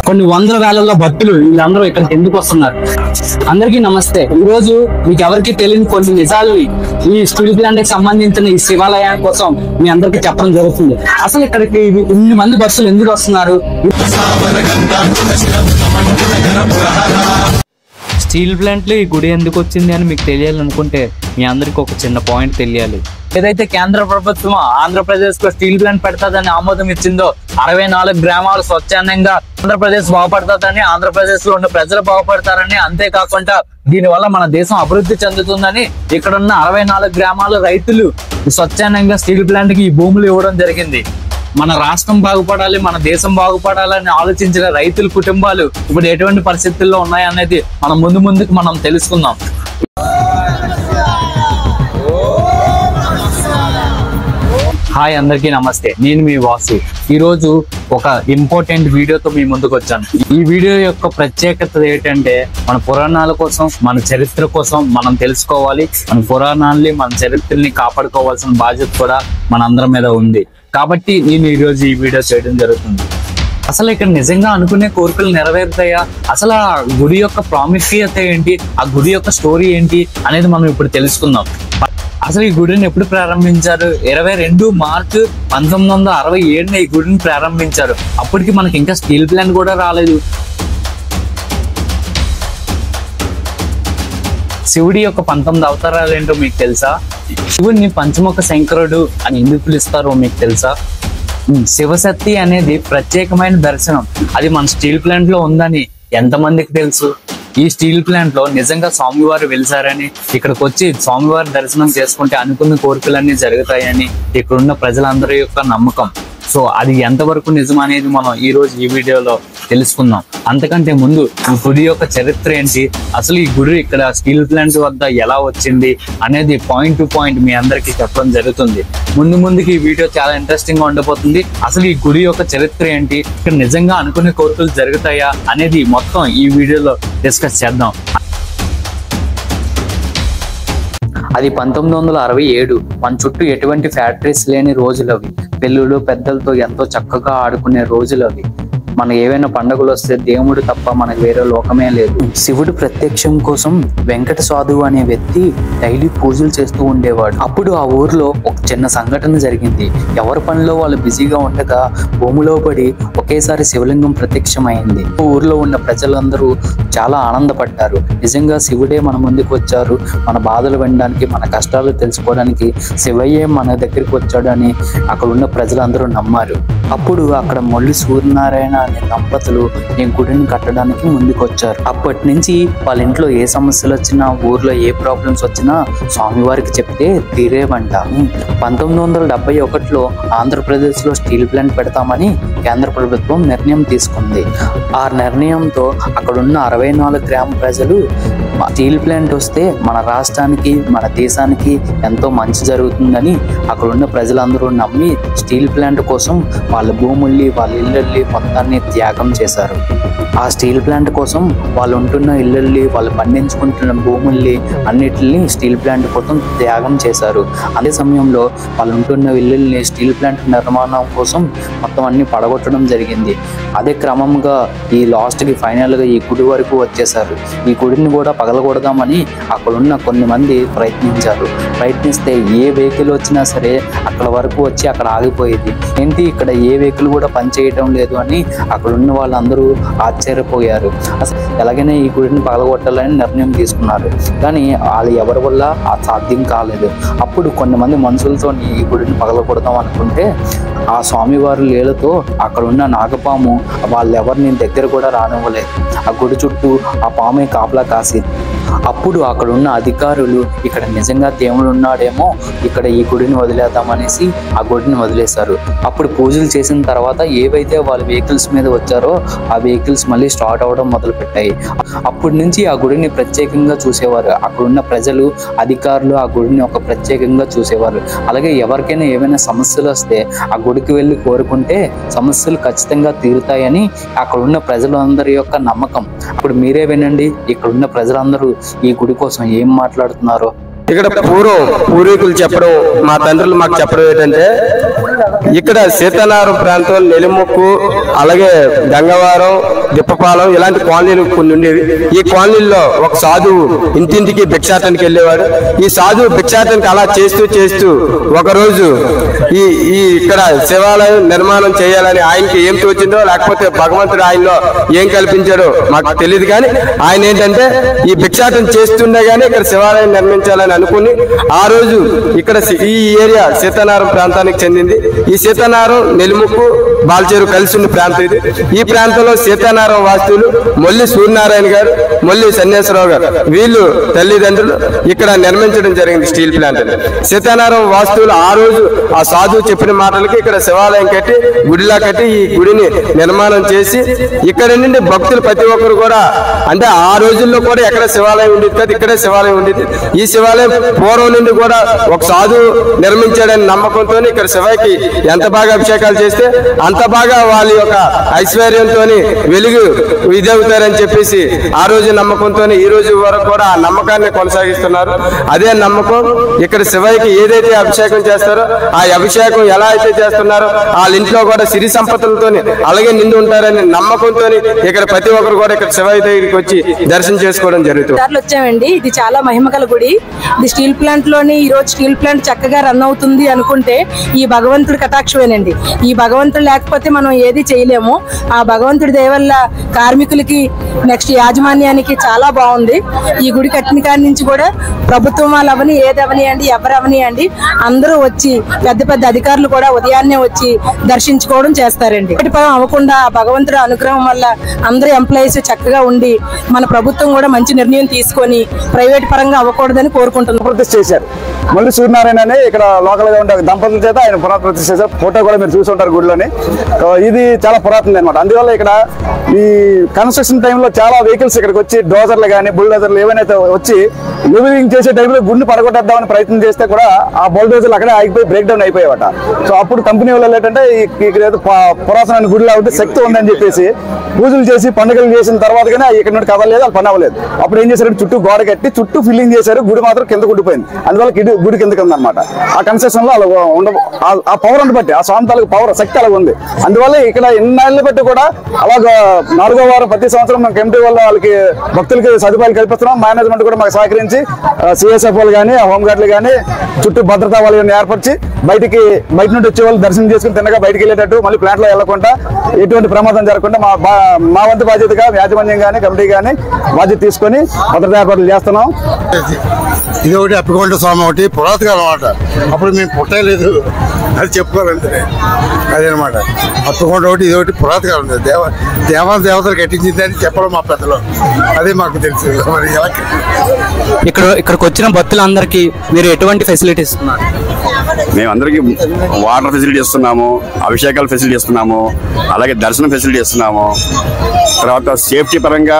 కొన్ని వందల వేలలో భక్తులు వీళ్ళందరూ ఇక్కడికి ఎందుకు వస్తున్నారు? అందరికీ నమస్తే. ఈ రోజు మీకు ఎవరికి తెలియని కొన్ని నిజాలు ఈ స్టీల్ ప్లాంట్ కి సంబంధించిన ఈ శివాలయం కోసం మీ అందరికి చెప్పడం జరుగుతుంది. అసలు ఇక్కడికి ఇన్ని మంది భక్తులు ఎందుకు వస్తున్నారు? స్టీల్ ప్లాంట్ లో ఈ గుడి ఎందుకు వచ్చింది అని మీకు తెలియాలనుకుంటే మీ అందరికి ఒక చిన్న పాయింట్ తెలియాలి. ఏదైతే కేంద్ర ప్రభుత్వం ఆంధ్రప్రదేశ్ లో స్టీల్ ప్లాంట్ పెడతాదని ఆమోదం ఇచ్చిందో 64 గ్రామాలు స్వచ్ఛందంగా ఆంధ్రప్రదేశ్ బాగుపడుతుందని, ఆంధ్రప్రదేశ్ లో ఉన్న ప్రజలు బాగుపడతారని, అంతేకాకుండా దీని వల్ల మన దేశం అభివృద్ధి చెందుతుందని ఇక్కడున్న 64 గ్రామాల రైతులు స్వచ్ఛందంగా స్టీల్ ప్లాంట్ కి ఈ భూములు ఇవ్వడం జరిగింది. మన రాష్ట్రం బాగుపడాలి, మన దేశం బాగుపడాలని ఆలోచించిన రైతుల కుటుంబాలు ఇప్పుడు ఎటువంటి పరిస్థితుల్లో ఉన్నాయనేది మనం ముందుకు మనం తెలుసుకుందాం. హాయ్, అందరికీ నమస్తే. నేను మీ వాసు. ఈ రోజు ఒక ఇంపార్టెంట్ వీడియోతో మీ ముందుకు వచ్చాను. ఈ వీడియో యొక్క ప్రత్యేకత ఏంటంటే మన పురాణాల కోసం, మన చరిత్ర కోసం మనం తెలుసుకోవాలి. మన పురాణాలని, మన చరిత్రని కాపాడుకోవాల్సిన బాధ్యత కూడా మనందరి మీద ఉంది. కాబట్టి నేను ఈ రోజు ఈ వీడియో చేయడం జరుగుతుంది. అసలు ఇక్కడ నిజంగా అనుకునే కోరికలు నెరవేరుతాయా? అసలు ఆ గుడి యొక్క ప్రాముఖ్యత ఏంటి, ఆ గుడి యొక్క స్టోరీ ఏంటి అనేది మనం ఇప్పుడు తెలుసుకుందాం. అసలు ఈ గుడిని ఎప్పుడు ప్రారంభించారు? 22 మార్చి 1967 ఈ గుడిని ప్రారంభించారు. అప్పటికి మనకి ఇంకా స్టీల్ ప్లాంట్ కూడా రాలేదు. శివుడి యొక్క 19 అవతారాలు ఏంటో మీకు తెలుసా? శివుడిని పంచముఖ శంకరుడు అని ఎందుకు పిలుస్తారో మీకు తెలుసా? శివశక్తి అనేది ప్రత్యేకమైన దర్శనం. అది మన స్టీల్ ప్లాంట్ లో ఉందని ఎంతమందికి తెలుసు? ఈ స్టీల్ ప్లాంట్ లో నిజంగా స్వామివారు వెలిసారని, ఇక్కడికి వచ్చి స్వామివారి దర్శనం చేసుకుంటే అనుకున్న కోరికలన్నీ జరుగుతాయని ఇక్కడున్న ప్రజలందరి యొక్క నమ్మకం. సో అది ఎంతవరకు నిజం అనేది మనం ఈ రోజు ఈ వీడియోలో తెలుసుకుందాం. అంతకంటే ముందు ఈ గుడి యొక్క చరిత్ర ఏంటి, అసలు ఈ గుడి ఇక్కడ స్టీల్ ప్లాంట్ వద్ద ఎలా వచ్చింది అనేది పాయింట్ టు పాయింట్ మీ అందరికీ చెప్పడం జరుగుతుంది. ముందుకి ఈ వీడియో చాలా ఇంట్రెస్టింగ్ గా ఉండబోతుంది. అసలు ఈ గుడి యొక్క చరిత్ర ఏంటి, ఇక్కడ నిజంగా అనుకునే కోరికలు జరుగుతాయా అనేది మొత్తం ఈ వీడియోలో డిస్కస్ చేద్దాం. అది 1967. మన చుట్టూ ఎటువంటి ఫ్యాక్టరీస్ లేని రోజులు అవి. పెళ్ళిళ్ళు పెద్దలతో ఎంతో చక్కగా ఆడుకునే రోజులు అవి. మన ఏవైనా పండుగలు వస్తే దేవుడు తప్ప మనకు వేరే లోకమే లేదు. శివుడు ప్రత్యక్షం కోసం వెంకట సాధువు అనే వ్యక్తి డైలీ పూజలు చేస్తూ ఉండేవాడు. అప్పుడు ఆ ఊర్లో ఒక చిన్న సంఘటన జరిగింది. ఎవరి పనిలో వాళ్ళు బిజీగా ఉండగా భూమిలో పడి ఒకేసారి శివలింగం ప్రత్యక్షమైంది. ఊర్లో ఉన్న ప్రజలందరూ చాలా ఆనందపడ్డారు. నిజంగా శివుడే మన ముందుకు వచ్చారు, మన బాధలు వినడానికి, మన కష్టాలు తెలుసుకోవడానికి శివయ్యే మన దగ్గరికి వచ్చాడు అని అక్కడ ఉన్న ప్రజలందరూ నమ్మారు. అప్పుడు అక్కడ మొల్లి సూర్యనారాయణ అనే దంపతులు ఈ గుడిని కట్టడానికి ముందుకొచ్చారు. అప్పటి నుంచి వాళ్ళ ఇంట్లో ఏ సమస్యలు వచ్చినా, ఊర్లో ఏ ప్రాబ్లమ్స్ వచ్చినా స్వామివారికి చెప్తే తీరేవంట. 1971లో ఆంధ్రప్రదేశ్ లో స్టీల్ ప్లాంట్ పెడతామని కేంద్ర ప్రభుత్వం నిర్ణయం తీసుకుంది. ఆ నిర్ణయంతో అక్కడున్న 64 గ్రామ ప్రజలు స్టీల్ ప్లాంట్ వస్తే మన రాష్ట్రానికి, మన దేశానికి ఎంతో మంచి జరుగుతుందని అక్కడున్న ప్రజలందరూ నమ్మి స్టీల్ ప్లాంట్ కోసం వాళ్ళ భూముల్ని, వాళ్ళ ఇళ్ళల్ని మొత్తాన్ని త్యాగం చేశారు. ఆ స్టీల్ ప్లాంట్ కోసం వాళ్ళు ఉంటున్న ఇళ్ళల్ని, వాళ్ళు పండించుకుంటున్న భూముల్ని అన్నిటిని స్టీల్ ప్లాంట్ కోసం త్యాగం చేశారు. అదే సమయంలో వాళ్ళు ఉంటున్న ఇళ్ళల్ని స్టీల్ ప్లాంట్ నిర్మాణం కోసం మొత్తం అన్ని పడగొట్టడం జరిగింది. అదే క్రమంగా ఈ లాస్ట్కి ఫైనల్గా ఈ గుడి వరకు వచ్చేసారు. ఈ గుడిని కూడా పగలగొడదామని అక్కడున్న కొన్ని మంది ప్రయత్నిస్తే ఏ వెహికల్ వచ్చినా సరే అక్కడ వరకు వచ్చి అక్కడ ఆగిపోయేది. ఏంటి ఇక్కడ ఏ వెహికల్ కూడా పనిచేయటం లేదు అని అక్కడ ఉన్న వాళ్ళందరూ ఆశ్చర్యపోయారు. అసలు ఎలాగైనా ఈ గుడిని పగలగొట్టాలని నిర్ణయం తీసుకున్నారు. కానీ వాళ్ళు ఎవరి వల్ల సాధ్యం కాలేదు. అప్పుడు కొంతమంది మనుషులతో ఈ గుడిని పగలగొడదాం అనుకుంటే ఆ స్వామివారి లీలతో అక్కడ ఉన్న నాగపాము వాళ్ళెవరిని దగ్గర కూడా రానివ్వలేదు. ఆ గుడి చుట్టూ ఆ పామే కాపలా కాసేది. అప్పుడు అక్కడ ఉన్న అధికారులు ఇక్కడ నిజంగా దేవుడు ఉన్నాడేమో, ఇక్కడ ఈ గుడిని వదిలేద్దామనేసి ఆ గుడిని వదిలేశారు. అప్పుడు పూజలు చేసిన తర్వాత ఏవైతే వాళ్ళ వెహికల్స్ మీద వచ్చారో ఆ వెహికల్స్ మళ్ళీ స్టార్ట్ అవ్వడం మొదలుపెట్టాయి. అప్పటి నుంచి ఆ గుడిని ప్రత్యేకంగా చూసేవారు. అక్కడున్న ప్రజలు, అధికారులు ఆ గుడిని ఒక ప్రత్యేకంగా చూసేవారు. అలాగే ఎవరికైనా ఏమైనా సమస్యలు వస్తే ఆ గుడికి వెళ్ళి కోరుకుంటే సమస్యలు ఖచ్చితంగా తీరుతాయని అక్కడ ఉన్న ప్రజలందరి యొక్క నమ్మకం. అప్పుడు మీరే వినండి, ఇక్కడ ఉన్న ప్రజలందరూ ఈ గుడి కోసం ఏం మాట్లాడుతున్నారో ఇక్కడ పూర్వీకులు చెప్పడం, మా తండ్రులు మాకు చెప్పడం ఏంటంటే, ఇక్కడ సీతానగరం ప్రాంతం, నెల్లిముక్కు, అలాగే గంగవారం, దిప్పపాలెం ఇలాంటి కాలనీలు కొన్ని ఉండేవి. ఈ కాలనీల్లో ఒక సాధువు ఇంటింటికి భిక్షాటనకి వెళ్ళేవాడు. ఈ సాధువు భిక్షాటనకి అలా చేస్తూ ఒకరోజు ఈ ఇక్కడ శివాలయం నిర్మాణం చేయాలని ఆయనకి ఏం తోచిందో, లేకపోతే భగవంతుడు ఆయనలో ఏం కల్పించాడో మాకు తెలియదు, కానీ ఆయన ఏంటంటే ఈ భిక్షాటన చేస్తుండే గానీ ఇక్కడ శివాలయం నిర్మించాలని అనుకుని ఆ రోజు ఇక్కడ ఈ ఏరియా సీతానగరం ప్రాంతానికి చెందింది. ఈ సీతానగరం, నెల్లిముక్కు, బాల్చేరు కలిసి ఉన్న ప్రాంతం ఇది. ఈ ప్రాంతంలో సీతానగరం వాస్తువులు మొల్లి సూర్యనారాయణ గారు, మొల్లి సన్యాసరావు గారు, వీళ్ళు తల్లిదండ్రులు ఇక్కడ నిర్మించడం జరిగింది స్టీల్ ప్లాంట్. సీతానగరం వాస్తువులు ఆ రోజు ఆ సాధువు చెప్పిన మాటలకి ఇక్కడ శివాలయం కట్టి, గుడిలా కట్టి ఈ గుడిని నిర్మాణం చేసి ఇక్కడ నుండి భక్తులు ప్రతి ఒక్కరు కూడా, అంటే ఆ రోజుల్లో కూడా ఎక్కడ శివాలయం ఉండేది కాదు, ఇక్కడే శివాలయం ఉండేది. ఈ శివాలయం పూర్వం నుండి కూడా ఒక సాధువు నిర్మించాడని నమ్మకంతో ఇక్కడ శివకి ఎంత బాగా అభిషేకాలు చేస్తే అంత బాగా వాళ్ళ యొక్క ఐశ్వర్యంతో వెలుగు ఇదవుతారని చెప్పేసి ఆ రోజు నమ్మకంతో ఈ రోజు వరకు కూడా ఆ నమ్మకాన్ని కొనసాగిస్తున్నారు. అదే నమ్మకం ఇక్కడ శివకి ఏదైతే అభిషేకం చేస్తారో ఆ అభిషేకం ఎలా అయితే చేస్తున్నారో వాళ్ళ ఇంట్లో కూడా సిరి సంపదలతో అలాగే నిండి ఉంటారని నమ్మకంతో ఇక్కడ ప్రతి ఒక్కరు కూడా ఇక్కడ శివ దగ్గరికి వచ్చి దర్శనం చేసుకోవడం జరుగుతుంది. వచ్చామండి. ఇది చాలా మహిమగల గుడి. ఇది స్టీల్ ప్లాంట్ లోని ఈ రోజు స్టీల్ ప్లాంట్ చక్కగా రన్ అవుతుంది అనుకుంటే ఈ భగవంతుడి కటాక్షమేనండి. ఈ భగవంతుడు లేకపోతే మనం ఏది చేయలేము. ఆ భగవంతుడి దయ వల్ల కార్మికులకి, నెక్స్ట్ యాజమాన్యానికి చాలా బాగుంది. ఈ గుడి కట్టిన కాడి నుంచి కూడా ప్రభుత్వం వాళ్ళు అవని ఏదవనియండి ఎవరవనియండి అందరూ వచ్చి పెద్ద పెద్ద అధికారులు కూడా ఉదయాన్నే వచ్చి దర్శించుకోవడం చేస్తారండి. అవ్వకుండా భగవంతుడి అనుగ్రహం వల్ల అందరూ ఎంప్లాయీస్ చక్కగా ఉండి మన ప్రభుత్వం కూడా మంచి నిర్ణయం తీసుకొని ప్రైవేట్ పరంగా అవ్వకూడదని కోరుకుంటున్నాం. ప్రతిష్ఠ చేశారు మళ్ళీ సూర్యనారాయణ అని ఇక్కడ లోకల్ గా ఉండే దంపతుల చేత ఆయన ప్రతిష్ఠ చేశారు. ఫోటో కూడా మీరు చూసి ఉంటారు గుడిలోని. ఇది చాలా పురాతనది అనమాట. అందువల్ల ఇక్కడ ఈ కన్స్ట్రక్షన్ టైంలో చాలా వెహికల్స్ ఇక్కడికి వచ్చి డోజర్లు కానీ బుల్డోజర్లు ఏవైనా వచ్చి లెవెలింగ్ చేసే టైంలో గుడిని పడగొట్టేద్దామని ప్రయత్నం చేస్తే కూడా ఆ బుల్డోజర్లు అక్కడే ఆగిపోయి బ్రేక్ డౌన్ అయిపోయావట. సో అప్పుడు కంపెనీ వాళ్ళు ఏంటంటే ఇక్కడ పురాతన గుడిలో ఉంటే శక్తి ఉందని చెప్పేసి పూజలు చేసి పండుగలు చేసిన తర్వాత కానీ ఇక్కడ నుండి కదలలేదు, వాళ్ళు పని అవ్వలేదు. అప్పుడు ఏం చేశారు, చుట్టూ గోడ కట్టి చుట్టూ ఫిల్లింగ్ చేశారు. గుడి మాత్రం కింద గుడిపోయింది. అందువల్ల గుడి కిందకి ఉందన్నమాట. ఆ కన్స్ట్రక్షన్ లో అలా ఆ పవర్ అని బట్టి, ఆ స్వామితాలకు పవర్ శక్తి అలాగ ఉంది. అందువల్ల ఇక్కడ ఎన్నేళ్ళు బట్టి కూడా అలాగ 4వ వారం ప్రతి సంవత్సరం మేము కమిటీ వల్ల వాళ్ళకి భక్తులకి సదుపాయాలు కల్పిస్తున్నాం. మేనేజ్మెంట్ కూడా మాకు సహకరించి సిఎస్ఎఫ్ వాళ్ళు కానీ హోంగార్డులు కానీ చుట్టూ భద్రతా వాళ్ళని ఏర్పరిచి బయట నుండి వచ్చే వాళ్ళు దర్శనం చేసుకుని తిన్నగా బయటకు వెళ్ళేటట్టు, మళ్ళీ ప్లాంట్ లో వెళ్లకుండా ఎటువంటి ప్రమాదం జరగకుండా మా వంతు బాధ్యతగా యాజమాన్యం కానీ కమిటీ కానీ బాధ్యత తీసుకొని భద్రతా ఏర్పాట్లు చేస్తున్నాం. ఇది ఒకటి అప్పికొండ స్వామి ఒకటి పురాతన అనమాట. అప్పుడు మేము పుట్టలేదు, అది చెప్పుకోవాలంటే అదేనమాట. అప్పికొండ ఒకటి ఇది ఒకటి పురాతన ఉంది. దేవతలు కట్టించిందని చెప్పడం మా పెద్దలు, అదే మాకు తెలుసు. మరి ఇక్కడికి వచ్చిన భక్తులందరికీ మీరు ఎటువంటి ఫెసిలిటీస్ ఇస్తున్నారు? మేమందరికీ వాటర్ ఫెసిలిటీ ఇస్తున్నాము, అభిషేకాల ఫెసిలిటీ ఇస్తున్నాము, అలాగే దర్శనం ఫెసిలిటీ ఇస్తున్నాము. తర్వాత సేఫ్టీ పరంగా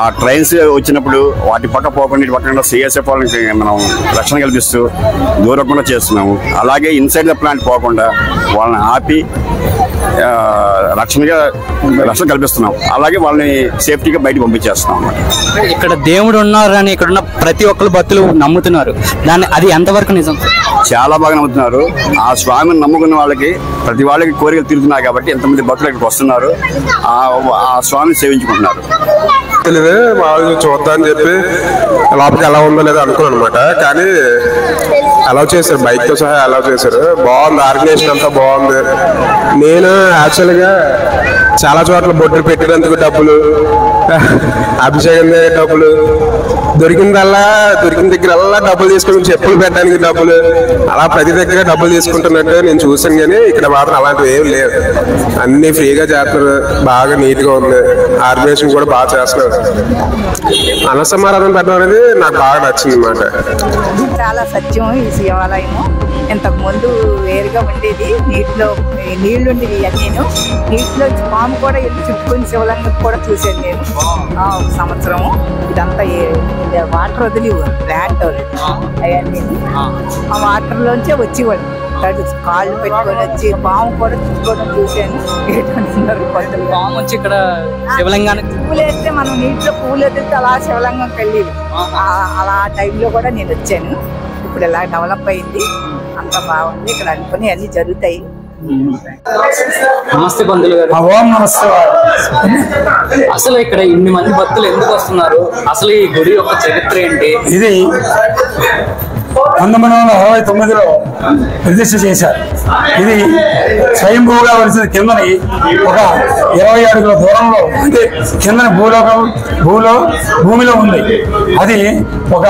ఆ ట్రైన్స్ వచ్చినప్పుడు వాటి పక్క పోకుండా ఇటు పక్కన సిఎస్ఎఫ్ వాళ్ళకి మనం రక్షణ కల్పిస్తూ దూరకుండా చేస్తున్నాము. అలాగే ఇన్సైడ్ ద ప్లాంట్ పోకుండా వాళ్ళని ఆపి రక్షణ కల్పిస్తున్నాం. అలాగే వాళ్ళని సేఫ్టీగా బయటకు పంపించేస్తున్నాం అన్నమాట. ఇక్కడ దేవుడు ఉన్నారని ఇక్కడున్న ప్రతి ఒక్కరు భక్తులు నమ్ముతున్నారు. అది ఎంతవరకు నిజం? చాలా బాగా నమ్ముతున్నారు. ఆ స్వామిని నమ్ముకున్న వాళ్ళకి ప్రతి వాళ్ళకి కోరికలు తీరుతున్నాయి కాబట్టి ఎంతమంది భక్తులు ఇక్కడికి వస్తున్నారు, ఆ స్వామిని సేవించుకుంటున్నారు. తెలియదు వాళ్ళు చూద్దామని చెప్పి లోపలికి ఎలా ఉందో లేదో అనుకున్నాను అనమాట. కానీ అలౌ చేశారు, బైక్ తో సహా అలౌ చేశారు. బాగుంది, ఆర్గనైజేషన్ అంతా బాగుంది. నేను యాక్చువల్గా చాలా చోట్ల బొట్టులు పెట్టినందుకు డబ్బులు, అభిషేకం డబ్బులు, దొరికిన దగ్గర డబ్బులు తీసుకుని చెప్పులు పెట్టడానికి డబ్బులు, అలా ప్రతి దగ్గర డబ్బులు తీసుకుంటున్నట్టు నేను చూసాను. కానీ ఇక్కడ మాత్రం అలాంటివి ఏం లేవు. అన్ని ఫ్రీగా చేస్తున్నారు, బాగా నీట్ గా ఉంది. ఆర్గనైజేషన్ కూడా బాగా చేస్తున్నారు. అన్నసమారాధన పెట్టడం అనేది నాకు బాగా నచ్చింది అన్నమాట. చాలా సత్యం ఈ శివాలయము. ఇంతకు ముందు వేరుగా ఉండేది, నీళ్లు ఉండేవి. నేను నీటిలో పాము కూడా వెళ్ళి చుట్టుకుని శివలింగం కూడా చూశాను నేను ఒక సంవత్సరము. ఇదంతా వాటర్ వదిలి ప్లాంట్ అవన్నీ ఆ వాటర్లోంచే వచ్చేవాళ్ళు. కాళ్ళు పెట్టుకొని వచ్చి పాము కూడా చుట్టుకోవడం చూశాను. పాము వచ్చి ఇక్కడ శివలింగానికి పూలు వేస్తే మనం నీటిలో పూలు ఎదిరితే అలా శివలింగం వెళ్ళేది. అలా ఆ టైంలో కూడా నేను వచ్చాను. ఇప్పుడు ఇలా డెవలప్ అయింది, అంత బాగుంది. ఇక్కడ అనుకుని అన్ని జరుగుతాయి. నమస్తే పంతులు గారు. ఓం నమస్తే. అసలు ఇక్కడ ఇన్ని మంది భక్తులు ఎందుకు వస్తున్నారు? అసలు ఈ గుడి యొక్క చరిత్ర ఏంటి? ఇది 1969లో ప్రతిష్ఠ చేశారు. ఇది స్వయంభూగా వలసిన కిందని ఒక 20 అడుగుల దూరంలో, అంటే కిందని భూమిలో ఉంది. అది ఒక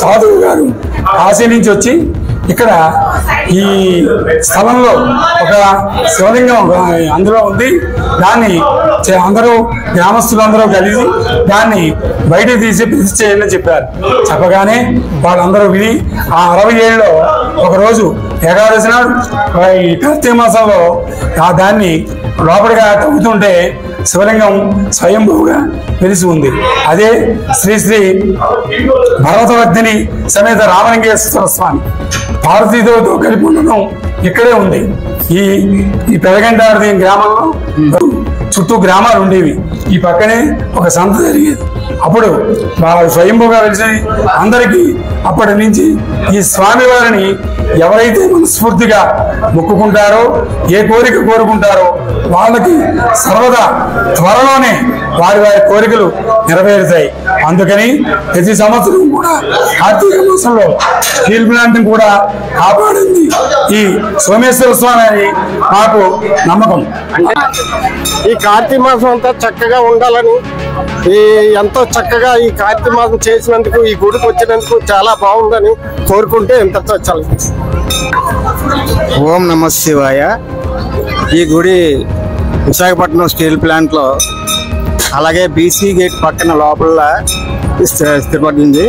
సాధువు గారు కాశీ నుంచి వచ్చి ఇక్కడ ఈ స్థలంలో ఒక శివలింగం అందులో ఉంది. దాన్ని అందరూ గ్రామస్తులందరూ కలిసి దాన్ని బయటకు తీసి ప్రతిష్ఠ చేయాలని చెప్పారు. చెప్పగానే వాళ్ళందరూ విని ఆ 60 ఏళ్ళలో ఒకరోజు ఏకాదశి నాడు ఈ కార్తీక మాసంలో దాన్ని లోపలిగా తవ్వుతుంటే శివలింగం స్వయంభూగా వెలిసి ఉంది. అదే శ్రీ శ్రీ పర్వతవర్ధిని సమేత రామలింగేశ్వర స్వామి పార్వతీదేవితో కలిపి ఉండడం ఇక్కడే ఉంది. ఈ పెదగంటారది గ్రామంలో చుట్టూ గ్రామాలు ఉండేవి. ఈ పక్కనే ఒక సంత జరిగేది. అప్పుడు స్వయంభూగా వెలిసి అందరికీ అప్పటి నుంచి ఈ స్వామి వారిని ఎవరైతే మనస్ఫూర్తిగా మొక్కుకుంటారో, ఏ కోరిక కోరుకుంటారో వాళ్ళకి సర్వదా త్వరలోనే వారి కోరికలు నెరవేరుతాయి. అందుకని ప్రతి సంవత్సరం కూడా కార్తీక మాసంలో స్టీల్ ప్లాంట్ కూడా కాపాడింది ఈ సోమేశ్వర స్వామి అని నాకు నమ్మకం. ఈ కార్తీక మాసం అంతా చక్కగా ఉండాలని, ఎంతో చక్కగా ఈ కార్తీక మాసం చేసినందుకు, ఈ గుడికి వచ్చినందుకు చాలా బాగుందని కోరుకుంటే ఎంత చాలు. ఓం నమ శివాయ. ఈ గుడి విశాఖపట్నం స్టీల్ ప్లాంట్లో, అలాగే బీసీ గేట్ పక్కన లోపల స్థిరపడింది.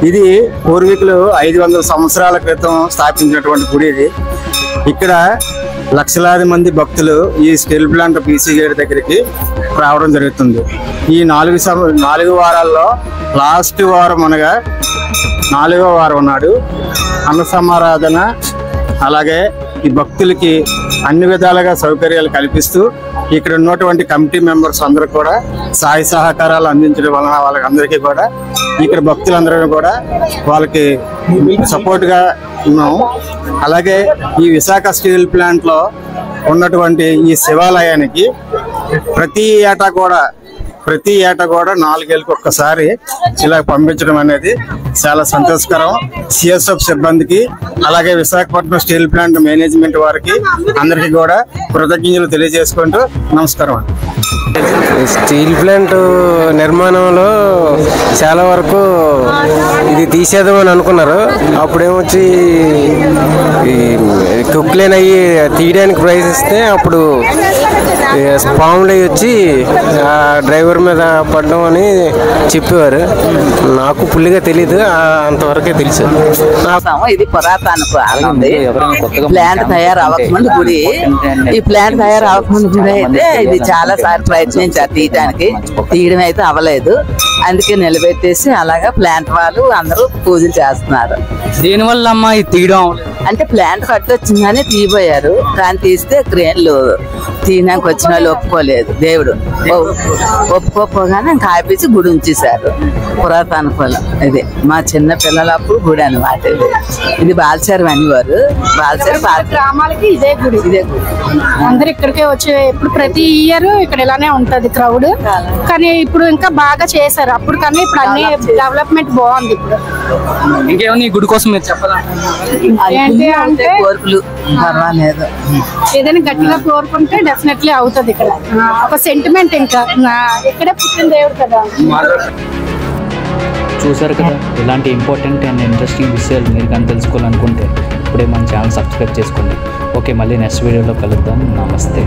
ఇది పూర్వీకులు 500 సంవత్సరాల క్రితం స్థాపించినటువంటి గుడి. ఇది ఇక్కడ లక్షలాది మంది భక్తులు ఈ స్టీల్ ప్లాంట్ బీసీ గేట్ దగ్గరికి రావడం జరుగుతుంది. ఈ 4 వారాల్లో లాస్ట్ వారం అనగా 4వ వారం నాడు అన్న సమారాధన, అలాగే ఈ భక్తులకి అన్ని విధాలుగా సౌకర్యాలు కల్పిస్తూ ఇక్కడ ఉన్నటువంటి కమిటీ మెంబర్స్ అందరూ కూడా సహాయ సహకారాలు అందించడం వలన వాళ్ళందరికీ కూడా ఇక్కడ భక్తులందరూ కూడా వాళ్ళకి సపోర్ట్గా ఉన్నాము. అలాగే ఈ విశాఖ స్టీల్ ప్లాంట్లో ఉన్నటువంటి ఈ శివాలయానికి ప్రతి ఏటా కూడా 4 ఏళ్ళకి ఒక్కసారి ఇలా పంపించడం అనేది చాలా సంతోషకరం. సిఎస్ఎఫ్ సిబ్బందికి, అలాగే విశాఖపట్నం స్టీల్ ప్లాంట్ మేనేజ్మెంట్ వారికి అందరికీ కూడా కృతజ్ఞతలు తెలియజేసుకుంటూ నమస్కారం. స్టీల్ ప్లాంట్ నిర్మాణంలో చాలా వరకు ఇది తీసేద్దామని అనుకున్నారు. అప్పుడేమొచ్చి కుక్లేన్ అయ్యి తీయడానికి ప్రయత్నిస్తే అప్పుడు పాములు అయ్యి వచ్చి ఆ డ్రైవర్ మీద పడడం అని చెప్పేవారు. నాకు ఫుల్గా తెలీదు, అంతవరకే తెలుసు. ఇది పురాతన ప్లాంట్ తయారు అవ్వకముందు గుడి. ఈ ప్లాంట్ తయారు అవ్వకముందు గుడి అయితే ఇది చాలా సార్లు ప్రయత్నించారు తీయడం అయితే అవ్వలేదు. అందుకే నిలబెట్టేసి అలాగా ప్లాంట్ వాళ్ళు అందరూ పూజలు చేస్తున్నారు. దీనివల్ల అమ్మా ఇది తీయడం అంటే ప్లాంట్ కట్టొచ్చిందని తీయబోయారు, కానీ తీస్తే క్రేన్లు తీయడానికి వచ్చిన వాళ్ళు ఒప్పుకోలేదు. దేవుడు ఒప్పుకోపోగానే కాపేసి గుడి ఉంచేశారు. పురాతన పొలం ఇది. మా చిన్న పిల్లలప్పుడు గుడి అనమాట. ఇది బాల్చారు అనేవారు. గ్రామాలకి ఇదే గుడి. అందరు ఇక్కడికే వచ్చే, ఇప్పుడు ప్రతి ఇయర్ ఇక్కడ ఇలానే ఉంటది క్రౌడ్. కానీ ఇప్పుడు ఇంకా బాగా చేశారు. అప్పుడు కన్నా ఇప్పుడు అన్ని డెవలప్మెంట్ బాగుంది. ఇప్పుడు ఇంకేమన్నా గుడి కోసం మీరు చెప్పాలి అంటే కోరికలు పర్వాలేదు, ఏదైనా గట్టిగా కోరుకుంటే డెఫినెట్లీ అవుతుంది. ఇక్కడ ఒక సెంటిమెంట్, ఇంకా ఇక్కడే పుట్టిన దేవుడు కదా. చూసారు కదా, ఇలాంటి ఇంపార్టెంట్ అండ్ ఇంట్రెస్టింగ్ విషయాలు మీరు కానీ తెలుసుకోవాలనుకుంటే ఇప్పుడే మన ఛానల్ సబ్స్క్రైబ్ చేసుకోండి. ఓకే, మళ్ళీ నెక్స్ట్ వీడియోలో కలుద్దాం. నమస్తే.